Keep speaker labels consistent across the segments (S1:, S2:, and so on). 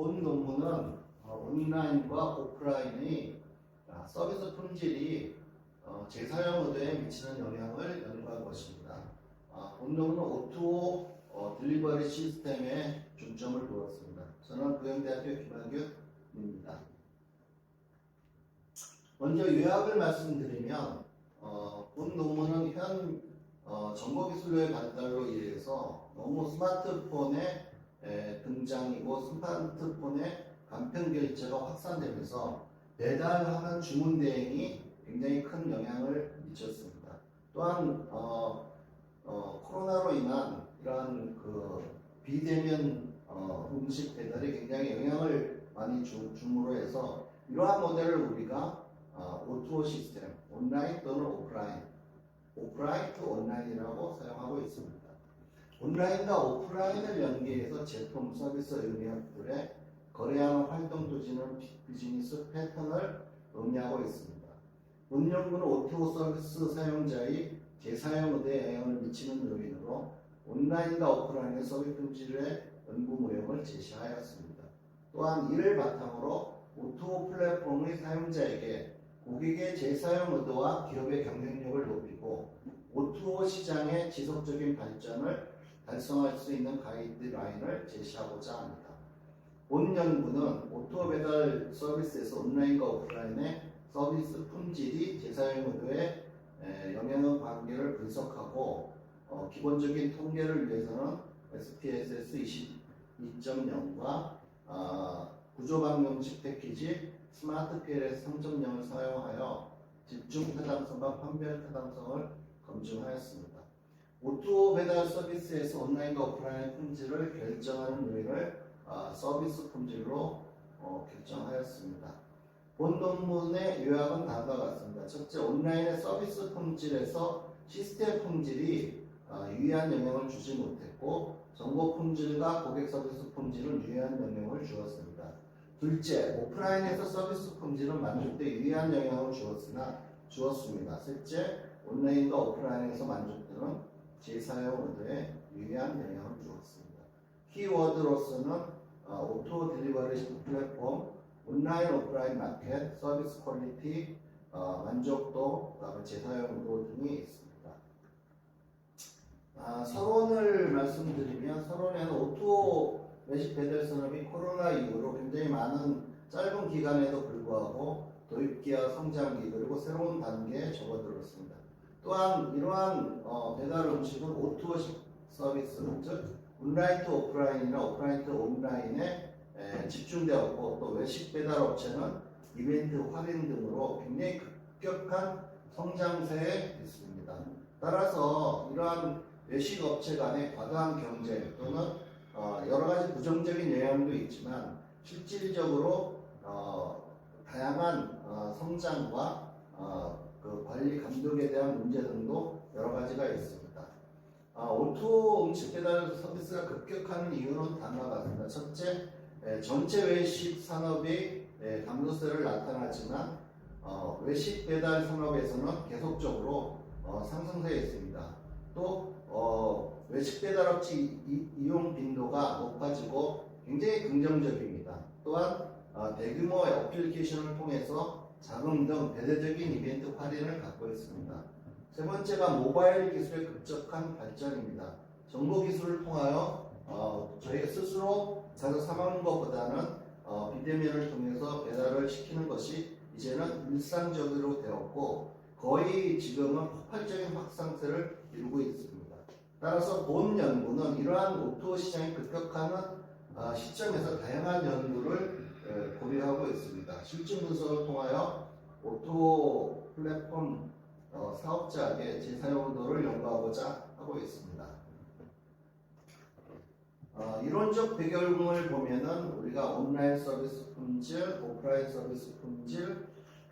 S1: 본 논문은 온라인과 오프라인의 서비스 품질이 재사용 의도에 미치는 영향을 연구한 것입니다. 본 논문은 O2O 딜리버리 시스템에 중점을 두었습니다. 저는 고영대학교 김학윤입니다. 먼저 요약을 말씀드리면 본 논문은 현 정보기술의 발달로 인해서 너무 스마트폰의 등장이고 스마트폰의 간편 결제가 확산되면서 배달하는 주문 대행이 굉장히 큰 영향을 미쳤습니다. 또한 코로나로 인한 이러한 비대면 음식 배달이 굉장히 영향을 많이 줌으로 해서 이러한 모델을 우리가 O2O 시스템, 온라인 또는 오프라인 또 온라인이라고 사용하고 있습니다. 온라인과 오프라인을 연계해서 제품, 서비스 의미들의 거래하는 활동 도지는 비즈니스 패턴을 의미하고 있습니다. 본 연구는 O2O 서비스 사용자의 재사용 의도에 영향을 미치는 요인으로 온라인과 오프라인의 서비스 품질의 연구 모형을 제시하였습니다. 또한 이를 바탕으로 O2O 플랫폼의 사용자에게 고객의 재사용 의도와 기업의 경쟁력을 높이고 O2O 시장의 지속적인 발전을 달성할 수 있는 가이드라인을 제시하고자 합니다. 본 연구는 O2O 배달 서비스에서 온라인과 오프라인의 서비스 품질이 재사용 의도에 영향의 관계를 분석하고 기본적인 통계를 위해서는 SPSS 22.0과 구조방정식 패키지 스마트 PLS 3.0을 사용하여 집중 타당성과 판별 타당성을 검증하였습니다. O2O 배달 서비스에서 온라인과 오프라인 품질을 결정하는 요인을 서비스 품질로 결정하였습니다. 본 논문의 요약은 다음과 같습니다. 첫째, 온라인의 서비스 품질에서 시스템 품질이 유의한 영향을 주지 못했고 정보 품질과 고객 서비스 품질은 유의한 영향을 주었습니다. 둘째, 오프라인에서 서비스 품질은 만족도에 유의한 영향을 주었습니다. 셋째, 온라인과 오프라인에서 만족도는 재사용 의도에 유의한 영향을 주었습니다. 키워드로서는 O2O 딜리버리 플랫폼, 온라인 오프라인 마켓, 서비스 퀄리티, 만족도, 그다음에 재사용 의도 등이 있습니다. 서론을 말씀드리면 서론에는 O2O 외식 배달 산업이 코로나 이후로 굉장히 많은 짧은 기간에도 불구하고 도입기와 성장기 그리고 새로운 단계에 접어들었습니다. 또한 이러한 배달 음식은 O2O 서비스, 즉 온라인 투 오프라인이나 오프라인 투 온라인에 집중되었고 또 외식 배달 업체는 이벤트 할인 등으로 굉장히 급격한 성장세에 있습니다. 따라서 이러한 외식 업체 간의 과도한 경쟁 또는 여러 가지 부정적인 영향도 있지만 실질적으로 다양한 성장과 그 관리 감독에 대한 문제 등도 여러 가지가 있습니다. O2O 음식 배달 서비스가 급격한 이유는 다음과 같습니다. 첫째, 전체 외식 산업이 감소세를 나타나지만 외식 배달 산업에서는 계속적으로 상승세에 있습니다. 또 외식 배달업체 이용 빈도가 높아지고 굉장히 긍정적입니다. 또한 대규모 애플리케이션을 통해서 자금 등 대대적인 이벤트 할인을 갖고 있습니다. 세 번째가 모바일 기술의 급격한 발전입니다. 정보 기술을 통하여 저희가 스스로 가서 사 먹는 것보다는 비대면을 통해서 배달을 시키는 것이 이제는 일상적으로 되었고 거의 지금은 폭발적인 확산세를 이루고 있습니다. 따라서 본 연구는 이러한 O2O 시장이 급격하는 시점에서 다양한 연구를 고려하고 있습니다. 실증 분석을 통하여 O2O 플랫폼 사업자에게 재사용 의도를 연구하고자 하고 있습니다. 이론적 배경을 보면은 우리가 온라인 서비스 품질, 오프라인 서비스 품질,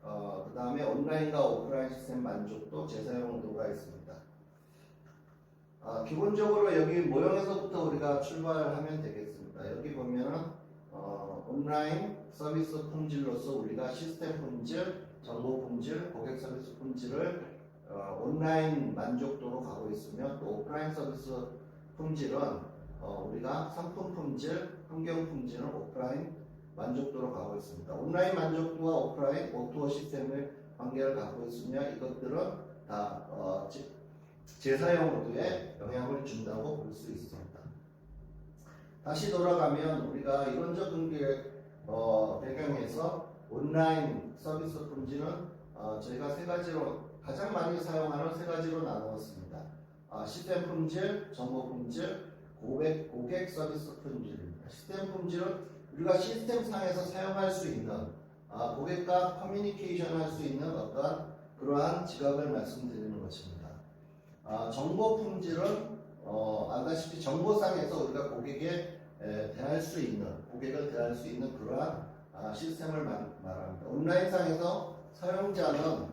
S1: 그 다음에 온라인과 오프라인 시스템 만족도, 재사용 의도가 있습니다. 기본적으로 여기 모형에서부터 우리가 출발하면 되겠습니다. 여기 보면은 온라인 서비스 품질로서 우리가 시스템 품질, 정보 품질, 고객 서비스 품질을 온라인 만족도로 가고 있으며 또 오프라인 서비스 품질은 우리가 상품 품질, 환경 품질은 오프라인 만족도로 가고 있습니다. 온라인 만족도와 오프라인 O2O 시스템의 관계를 갖고 있으며 이것들은 다 재사용 모드에 영향을 준다고 볼 수 있습니다. 다시 돌아가면 우리가 이론적 근거의 배경에서 온라인 서비스 품질은 저희가 세 가지로 가장 많이 사용하는 세 가지로 나누었습니다. 시스템 품질, 정보 품질, 고객 서비스 품질입니다. 시스템 품질은 우리가 시스템 상에서 사용할 수 있는 고객과 커뮤니케이션 할 수 있는 어떠한 그러한 지갑을 말씀드리는 것입니다. 정보 품질은 알다시피 정보상에서 우리가 고객을 대할 수 있는 그러한 시스템을 말합니다. 온라인상에서 사용자는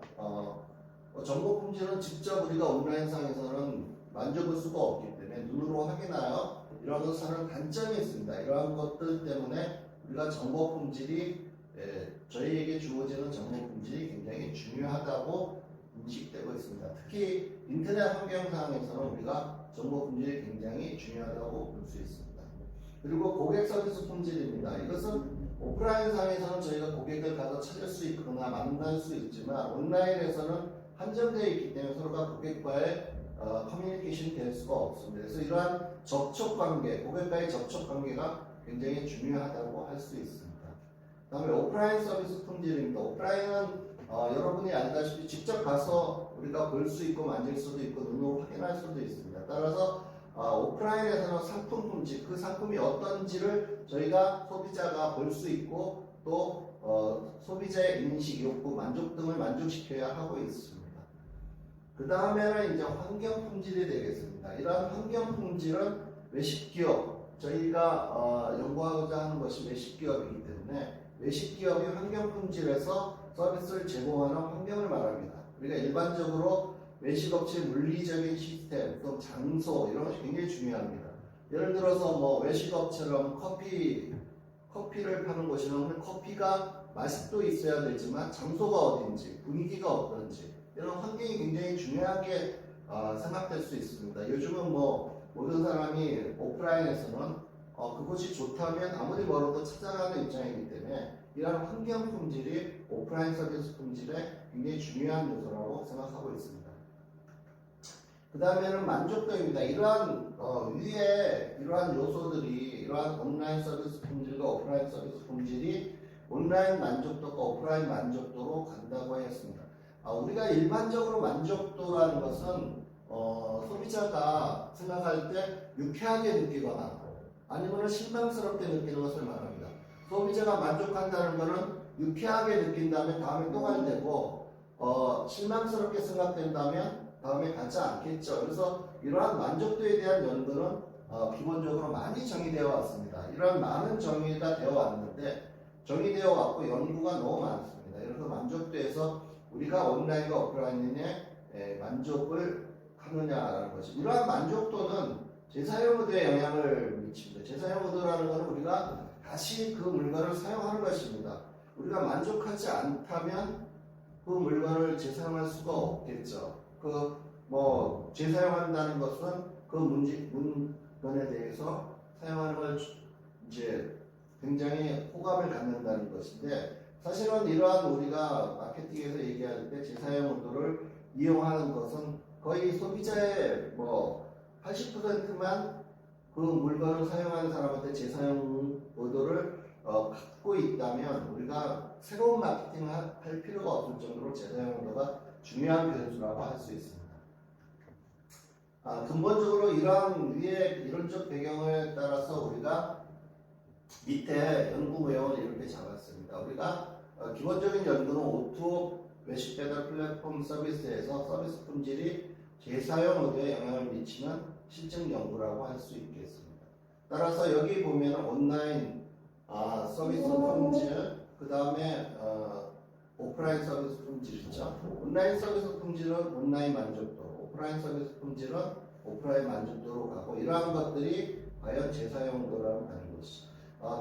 S1: 정보 품질은 직접 우리가 온라인상에서는 만져볼 수가 없기 때문에 눈으로 확인하여 이런 것은 단점이 있습니다. 이러한 것들 때문에 우리가 정보 품질이 저희에게 주어지는 정보 품질이 굉장히 중요하다고 인식되고 있습니다. 특히 인터넷 환경상에서는 우리가 정보 품질이 굉장히 중요하다고 볼 수 있습니다. 그리고 고객 서비스 품질입니다. 이것은 오프라인 상에서는 저희가 고객을 가서 찾을 수 있거나 만날 수 있지만 온라인에서는 한정되어 있기 때문에 서로가 고객과의 커뮤니케이션이 될 수가 없습니다. 그래서 이러한 접촉 관계, 고객과의 접촉 관계가 굉장히 중요하다고 할 수 있습니다. 다음에 오프라인 서비스 품질입니다. 오프라인은 여러분이 알다시피 직접 가서 우리가 볼 수 있고 만질 수도 있고 눈으로 확인할 수도 있습니다. 따라서 오프라인에서는 상품 품질, 그 상품이 어떤지를 저희가 소비자가 볼 수 있고 또 소비자의 인식, 욕구, 만족 등을 만족시켜야 하고 있습니다. 그 다음에는 이제 환경 품질이 되겠습니다. 이러한 환경 품질은 외식기업, 저희가 연구하고자 하는 것이 외식기업이기 때문에 외식기업이 환경 품질에서 서비스를 제공하는 환경을 말합니다. 우리가 일반적으로 외식업체 물리적인 시스템, 또 장소 이런 것이 굉장히 중요합니다. 예를 들어서 뭐 외식업처럼 커피를 파는 곳이면 커피가 맛도 있어야 되지만 장소가 어딘지, 분위기가 어떤지 이런 환경이 굉장히 중요하게 생각될 수 있습니다. 요즘은 뭐 모든 사람이 오프라인에서는 그곳이 좋다면 아무리 멀어도 찾아가는 입장이기 때문에 이러한 환경 품질이 오프라인 서비스 품질에 굉장히 중요한 요소라고 생각하고 있습니다. 그 다음에는 만족도입니다. 이러한 위에 이러한 요소들이 이러한 온라인 서비스 품질과 오프라인 서비스 품질이 온라인 만족도가 오프라인 만족도로 간다고 했습니다. 우리가 일반적으로 만족도라는 것은 소비자가 생각할 때 유쾌하게 느끼거나 아니면 실망스럽게 느끼는 것을 말합니다. 소비자가 만족한다는 것은 유쾌하게 느낀다면 다음에 또 가야 되고 실망스럽게 생각된다면 다음에 가지 않겠죠. 그래서 이러한 만족도에 대한 연구는 기본적으로 많이 정의되어 왔습니다. 이러한 많은 정의가 되어 왔는데 정의되어 왔고 연구가 너무 많습니다. 그래서 만족도에서 우리가 온라인과 오프라인의 만족을 하느냐라는 것이 이러한 만족도는 재사용 모드에 영향을 미칩니다. 재사용 모드라는 것은 우리가 다시 그 물건을 사용하는 것입니다. 우리가 만족하지 않다면 그 물건을 재사용할 수가 없겠죠. 재사용한다는 것은 그 문건에 대해서 사용하는 걸 이제 굉장히 호감을 갖는다는 것인데 사실은 이러한 우리가 마케팅에서 얘기할 때 재사용 모드를 이용하는 것은 거의 소비자의 80%만 그 물건을 사용하는 사람한테 재사용 모드를 갖고 있다면 우리가 새로운 마케팅을 할 필요가 없을 정도로 재사용 모드가 중요한 변수라고 할 수 있습니다. 근본적으로 이러한 위의 이론적 배경에 따라서 우리가 밑에 연구 내용을 이렇게 잡았습니다. 우리가 기본적인 연구는 O2O 외식 배달 플랫폼 서비스에서 서비스 품질이 재사용 모드에 영향을 미치는 실증 연구라고 할 수 있겠습니다. 따라서 여기 보면 온라인 서비스 품질, 그 다음에 오프라인 서비스 품질이죠. 온라인 서비스 품질은 온라인 만족도, 오프라인 서비스 품질은 오프라인 만족도로 가고 이러한 것들이 과연 재사용도라고 하는 것이.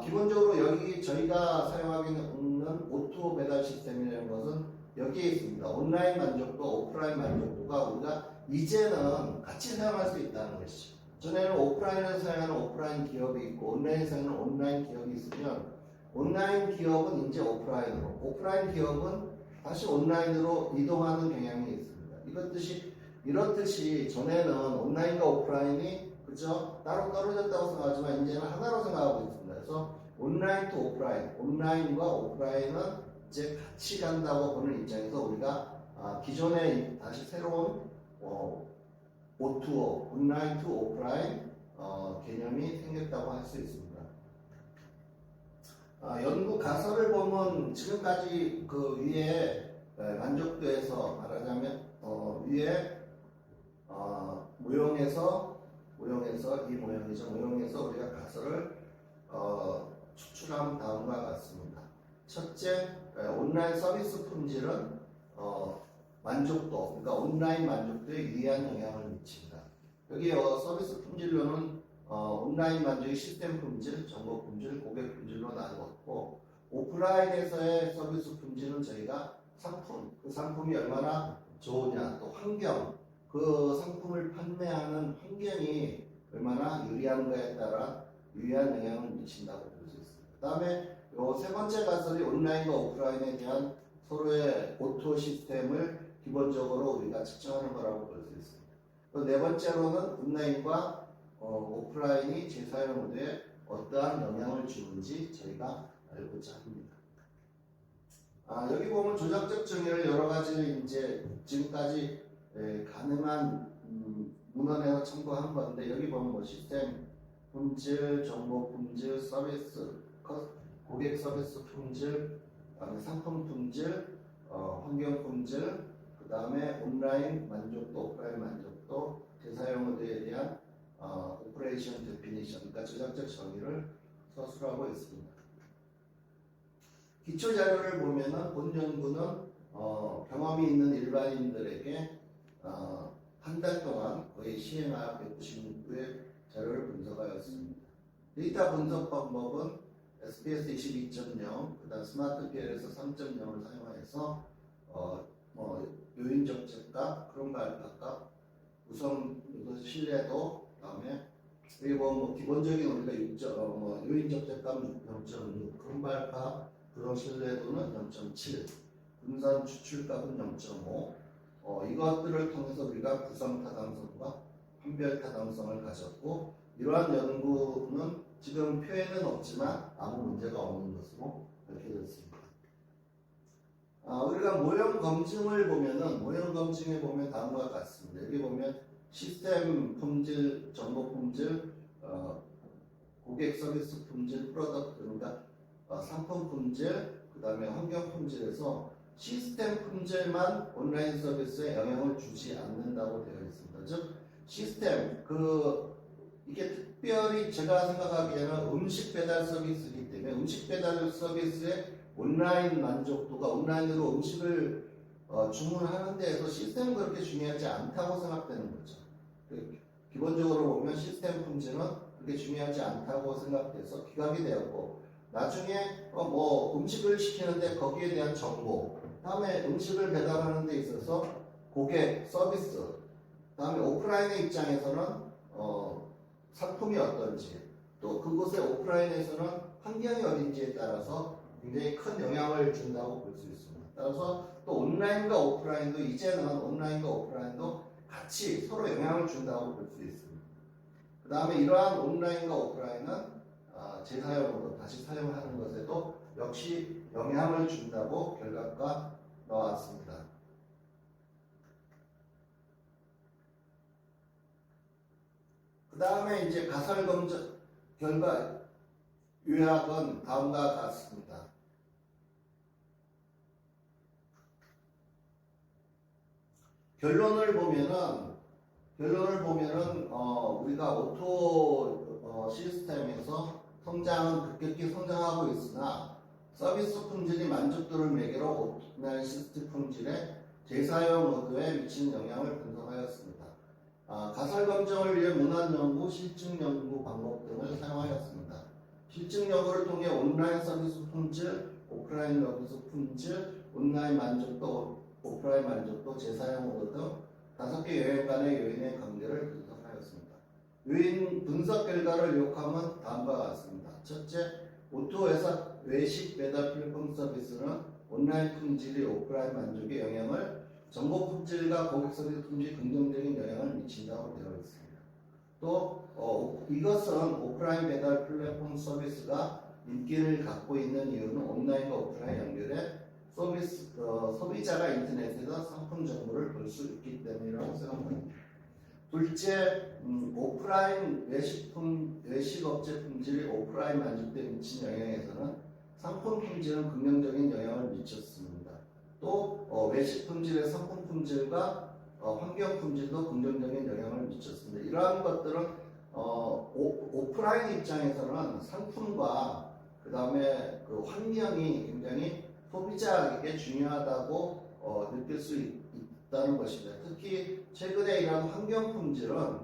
S1: 기본적으로 여기 저희가 사용하고 있는 O2O 배달 시스템이라는 것은 여기에 있습니다. 온라인 만족도, 오프라인 만족도가 우리가 이제는 같이 사용할 수 있다는 것이죠. 전에는 오프라인에서 사용하는 오프라인 기업이 있고 온라인에서 사용하는 온라인 기업이 있으면 온라인 기업은 이제 오프라인으로, 오프라인 기업은 다시 온라인으로 이동하는 경향이 있습니다. 이렇듯이 전에는 온라인과 오프라인이 그죠? 따로 떨어졌다고 생각하지만 이제는 하나로 생각하고 있습니다. 그래서 온라인 투 오프라인, 온라인과 오프라인은 이제 같이 간다고 보는 입장에서 우리가 기존에 다시 새로운 O2O, 온라인 투 오프라인 개념이 생겼다고 할 수 있습니다. 연구 가설을 보면 지금까지 그 위에 만족도에서 말하자면 위에 모형에서 이 모형이죠. 모형에서 우리가 가설을 추출한 다음과 같습니다. 첫째, 온라인 서비스 품질은 만족도, 그러니까 온라인 만족도에 유의한 영향을 미친다. 여기 서비스 품질로는 온라인 만족의 시스템 품질, 정보 품질, 고객 품질로 나누었고 오프라인에서의 서비스 품질은 저희가 상품, 그 상품이 얼마나 좋으냐, 또 환경, 그 상품을 판매하는 환경이 얼마나 유리한가에 따라 유의한 영향을 미친다고 볼 수 있습니다. 그 다음에 세 번째 가설이 온라인과 오프라인에 대한 서로의 O2O 시스템을 기본적으로 우리가 측정하는 거라고 볼 수 있습니다. 또 네 번째로는 온라인과 오프라인이 재사용 모드에 어떠한 영향을 주는지 저희가 알고자 합니다. 여기 보면 조작적 정의를 여러 가지 이제 지금까지 가능한 문헌에서 첨부한 건데 여기 보면 뭐 시스템 품질, 정보 품질, 서비스, 고객 서비스 품질, 상품 품질, 환경 품질, 그 다음에 온라인 만족도, 오프라인 만족도, 재사용 모드에 대한 오퍼레이션 데피니션, 그러니까 조작적 정의를 서술하고 있습니다. 기초 자료를 보면은 본 연구는 경험이 있는 일반인들에게 한 달 동안 거의 시행하여 196의 자료를 분석하였습니다. 데이터 분석 방법은 SPS 22.0, 그다음 스마트 PL에서 3.0을 사용하여서 요인 적재값, 크롬 발파값, 우선 신뢰도, 그다음에 여기 뭐 기본적인 우리가 요인 적재값 0.6, 크롬 발파, 구성 신뢰도는 0.7, 분산 추출값은 0.5. 이것들을 통해서 우리가 구성 타당성과 판별 타당성을 가졌고 이러한 연구는 지금 표에는 없지만 아무 문제가 없는 것으로 밝혀졌습니다. 우리가 모형 검증을 보면은 모형 검증에 보면 다음과 같습니다. 여기 보면 시스템 품질, 정보 품질, 고객 서비스 품질, 프로덕트, 그러니까 상품 품질, 그 다음에 환경 품질에서 시스템 품질만 온라인 서비스에 영향을 주지 않는다고 되어 있습니다. 즉 시스템 이게 특별히 제가 생각하기에는 음식 배달 서비스이기 때문에 음식 배달 서비스의 온라인 만족도가 온라인으로 음식을 주문하는 데에서 시스템은 그렇게 중요하지 않다고 생각되는 거죠. 기본적으로 보면 시스템 품질은 그렇게 중요하지 않다고 생각돼서 기각이 되었고 나중에 음식을 시키는데 거기에 대한 정보, 다음에 음식을 배달하는 데 있어서 고객 서비스, 다음에 오프라인의 입장에서는 상품이 어떤지, 또 그곳의 오프라인에서는 환경이 어딘지에 따라서 굉장히 큰 영향을 준다고 볼 수 있습니다. 따라서 또 온라인과 오프라인도 이제는 온라인과 오프라인도 같이 서로 영향을 준다고 볼 수 있습니다. 그 다음에 이러한 온라인과 오프라인은 재사용으로 다시 사용하는 것에도 역시 영향을 준다고 결과가 나왔습니다. 그 다음에 이제 가설 검증 결과 요약은 다음과 같습니다. 결론을 보면은 우리가 오토 시스템에서 성장은 급격히 성장하고 있으나 서비스 품질이 만족도를 매개로 온라인 시스템 품질에 재사용 모드에 미치는 영향을 분석하였습니다. 가설 검증을 위해 문헌 연구, 실증 연구 방법 등을 사용하였습니다. 실증 연구를 통해 온라인 서비스 품질, 오프라인 서비스 품질, 온라인 만족도, 오프라인 만족도, 재사용 모드 등 5개 요인 간의 요인의 관계를 분석하였습니다. 요인 분석 결과를 요약하면 다음과 같습니다. 첫째, 오토회사 외식 배달 플랫폼 서비스는 온라인 품질이 오프라인 만족에 영향을, 정보 품질과 고객 서비스 품질 긍정적인 영향을 미친다고 되어 있습니다. 또 이것은 오프라인 배달 플랫폼 서비스가 인기를 갖고 있는 이유는 온라인과 오프라인 연결에 소비자가 인터넷에서 상품 정보를 볼 수 있기 때문이라고 생각합니다. 둘째, 오프라인 외식업체 품질이 오프라인 만족도에 미친 영향에서는 상품 품질은 긍정적인 영향을 미쳤습니다. 또 외식 품질의 상품 품질과 환경 품질도 긍정적인 영향을 미쳤습니다. 이러한 것들은 오프라인 입장에서는 상품과 그 다음에 그 환경이 굉장히 소비자에게 중요하다고 느낄 수 있다는 것입니다. 특히 최근에 이런 환경 품질은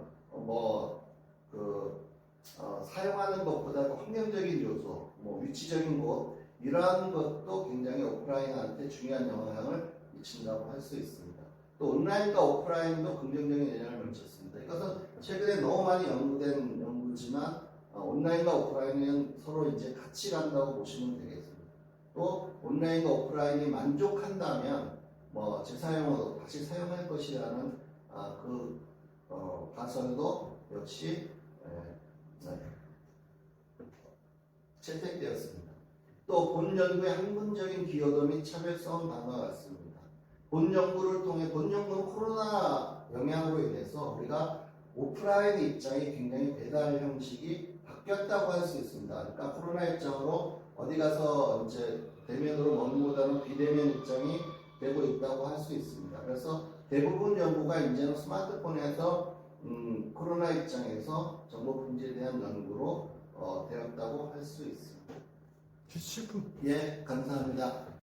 S1: 사용하는 것보다 환경적인 요소, 위치적인 곳 이러한 것도 굉장히 오프라인한테 중요한 영향을 미친다고 할 수 있습니다. 또 온라인과 오프라인도 긍정적인 영향을 미쳤습니다. 이것은 최근에 너무 많이 연구된 연구지만 온라인과 오프라인은 서로 이제 같이 간다고 보시면 되겠습니다. 또 온라인과 오프라인이 만족한다면 재사용으로 다시 사용할 것이라는 가설도 역시 채택되었습니다. 또 본 연구의 학문적인 기여도 및 차별성은 다음과 같습니다. 본 연구는 코로나 영향으로 인해서 우리가 오프라인 입장이 굉장히 배달 형식이 바뀌었다고 할 수 있습니다. 그러니까 코로나 입장으로 어디 가서 이제 대면으로 먹는 것보다는 비대면 입장이 되고 있다고 할 수 있습니다. 그래서 대부분 연구가 이제는 스마트폰에서 코로나 입장에서 정보 품질에 대한 연구로 되었다고 할 수 있습니다.
S2: 실프.
S1: 예, 감사합니다.